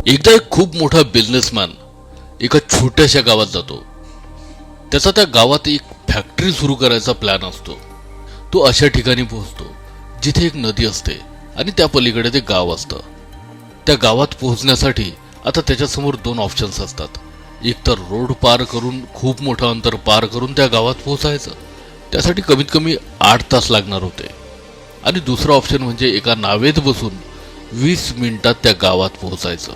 एकदा एक खूप मोठा बिझनेसमॅन एका छोट्याशा गावात जातो. त्याचा त्या गावात एक फॅक्टरी सुरू करायचा प्लॅन असतो. तो अशा ठिकाणी पोहोचतो जिथे एक नदी असते आणि त्या पलीकडे ते गाव असतं. त्या गावात पोहोचण्यासाठी आता त्याच्यासमोर दोन ऑप्शन्स असतात. एक तर रोड पार करून खूप मोठं अंतर पार करून त्या गावात पोहोचायचं, त्यासाठी कमीत कमी 8 तास लागणार होते. आणि दुसरा ऑप्शन म्हणजे एका नावेत बसून 20 मिनिटात त्या गावात पोहोचायचं.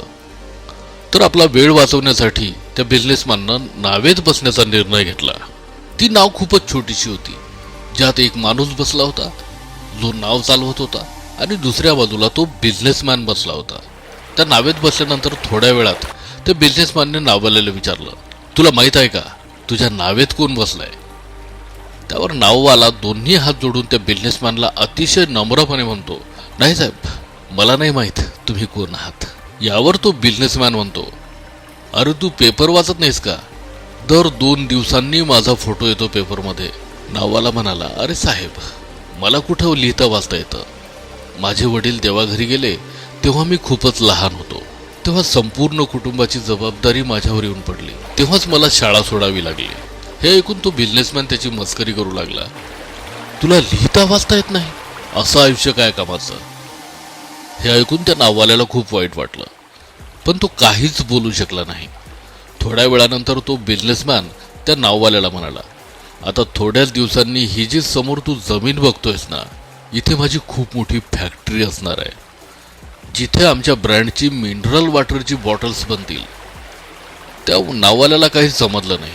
तर आपला वेळ वाचवण्यासाठी त्या बिझनेसमॅननं नावेत बसण्याचा निर्णय घेतला. ती नाव खूपच छोटीशी होती, ज्यात एक माणूस बसला होता जो नाव चालवत होता आणि दुसऱ्या बाजूला तो बिझनेसमॅन बसला होता. त्या नावेत बसल्यानंतर थोड्या वेळात त्या बिझनेसमॅनने नाववाल्याला विचारलं, तुला माहित आहे का तुझ्या नावेत कोण बसलाय? त्यावर नाववाला दोन्ही हात जोडून त्या बिझनेसमॅनला अतिशय नम्रपणे म्हणतो, नाही साहेब, मला नाही माहित तुम्ही कोण आहात. यावर तो बिझनेसमॅन म्हणतो, अरे तू पेपर वाचत नाहीस का? दर 2 दिवसांनी माझा फोटो येतो पेपरमध्ये. नाववाला म्हणाला, अरे साहेब, मला कुठं लिहिता वाचता येतं? माझे वडील देवाघरी गेले तेव्हा मी खूपच लहान होतो. तेव्हा संपूर्ण कुटुंबाची जबाबदारी माझ्यावर येऊन पडली. तेव्हाच मला शाळा सोडावी लागली. हे ऐकून तो बिझनेसमॅन त्याची मस्करी करू लागला. तुला लिहिता वाचता येत नाही? असं आयुष्य काय कामाचं? हे ऐकून त्या नाववाल्याला खूप वाईट वाटलं, पण तो काहीच बोलू शकला नाही. थोड्या वेळानंतर तो बिझनेसमॅन त्या नाववाल्याला म्हणाला, आता थोड्याच दिवसांनी ही जी समोर तू जमीन बघतोयस ना, इथे माझी खूप मोठी फॅक्टरी असणार आहे, जिथे आमच्या ब्रँडची मिनरल वॉटरची बॉटल्स बनतील. त्या नाववाल्याला काही समजलं नाही.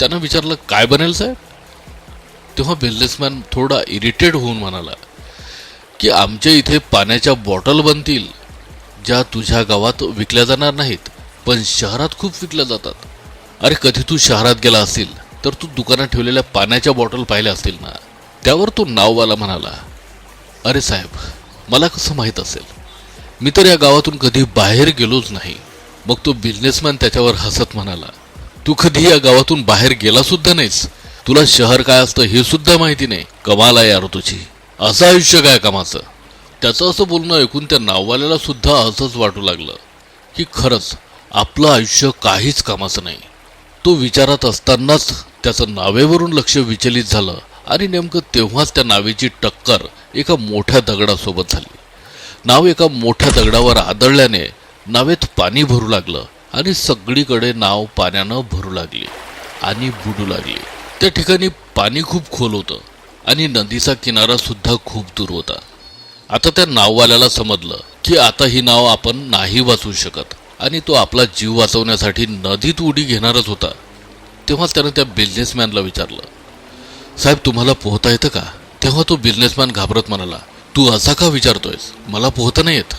त्यानं विचारलं, काय बनेल साहेब? तेव्हा बिझनेसमॅन थोडा इरिटेट होऊन म्हणाला की आमच्या इथे पाण्याच्या बॉटल बनतील, ज्या तुझ्या गावात विकल्या जाणार नाहीत, पण शहरात खूप विकल्या जातात. अरे कधी तू शहरात गेला असेल तर तू दुकानात ठेवलेल्या पाण्याच्या बॉटल पाहिल्या असतील ना? त्यावर तो नाववाला म्हणाला, अरे साहेब, मला कसं माहीत असेल? मी तर या गावातून कधी बाहेर गेलोच नाही. मग तो बिझनेसमॅन त्याच्यावर हसत म्हणाला, तू कधी या गावातून बाहेर गेला सुद्धा नाहीस? तुला शहर काय असतं हे सुद्धा माहिती नाही? कमाल आहे यार तुझी. असं आयुष्य काय कामाचं? त्याचं असं बोलणं ऐकून त्या नाववाल्याला सुद्धा असंच वाटू लागलं की खरंच आपलं आयुष्य काहीच कामाचं नाही. तो विचारात असतानाच त्याचं नावेवरून लक्ष विचलित झालं आणि नेमकं तेव्हाच त्या नावेची टक्कर एका मोठ्या दगडासोबत झाली. नाव एका मोठ्या दगडावर आदळल्याने नावेत पाणी भरू लागलं आणि सगळीकडे नाव पाण्यानं भरू लागली आणि बुडू लागली. त्या ठिकाणी पाणी खूप खोल होतं आणि नदीचा किनारा सुद्धा खूप दूर होता. आता त्या नाववाल्याला समजलं की आता ही नाव आपण नाही वाचवू शकत आणि तो आपला जीव वाचवण्यासाठी नदीत उडी घेणारच होता. तेव्हाच त्यानं त्या बिझनेसमॅनला विचारलं, साहेब, तुम्हाला पोहता येतं का? तेव्हा तो बिझनेसमॅन घाबरत म्हणाला, तू असा का विचारतोयस? मला पोहता नाही येत.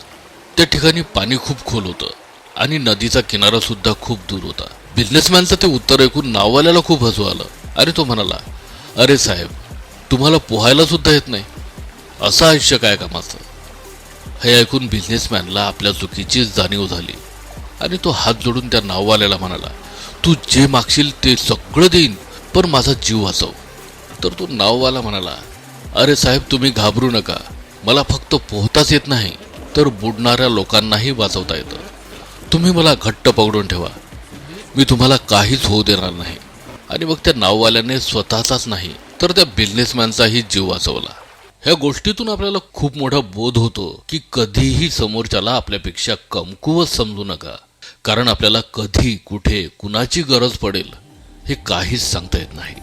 त्या ठिकाणी पाणी खूप खोल होतं आणि नदीचा किनारा सुद्धा खूप दूर होता. बिझनेसमॅनचं ते उत्तर ऐकून नाववाल्याला खूप हसू आलं आणि तो म्हणाला, अरे साहेब, तुम्हाला पोहायला सुद्धा येत नाही? असं आयुष्य काय कामाचं? हे ऐकून बिझनेसमॅनला आपल्या चुकीची जाणीव झाली आणि तो हात जोडून त्या नाववाल्याला म्हणाला, तू जे मागशील ते सगळं देईन, पण माझा जीव वाचव. तर तो नाववाला म्हणाला, अरे साहेब, तुम्ही घाबरू नका. मला फक्त पोहताच येत नाही, तर बुडणाऱ्या लोकांनाही वाचवता येतं. तुम्ही मला घट्ट पकडून ठेवा, मी तुम्हाला काहीच होऊ देणार नाही. आणि मग त्या नाववाल्याने स्वतःचाच नाही तर त्या बिझनेसमॅनचाही जीव वाचवला. ह्या गोष्टीतून आपल्याला खूप मोठा बोध होतो की कधीही समोरच्याला आपल्यापेक्षा कमकुवत समजू नका, कारण आपल्याला कधी, कुठे, कुणाची गरज पडेल हे काहीच सांगता येत नाही.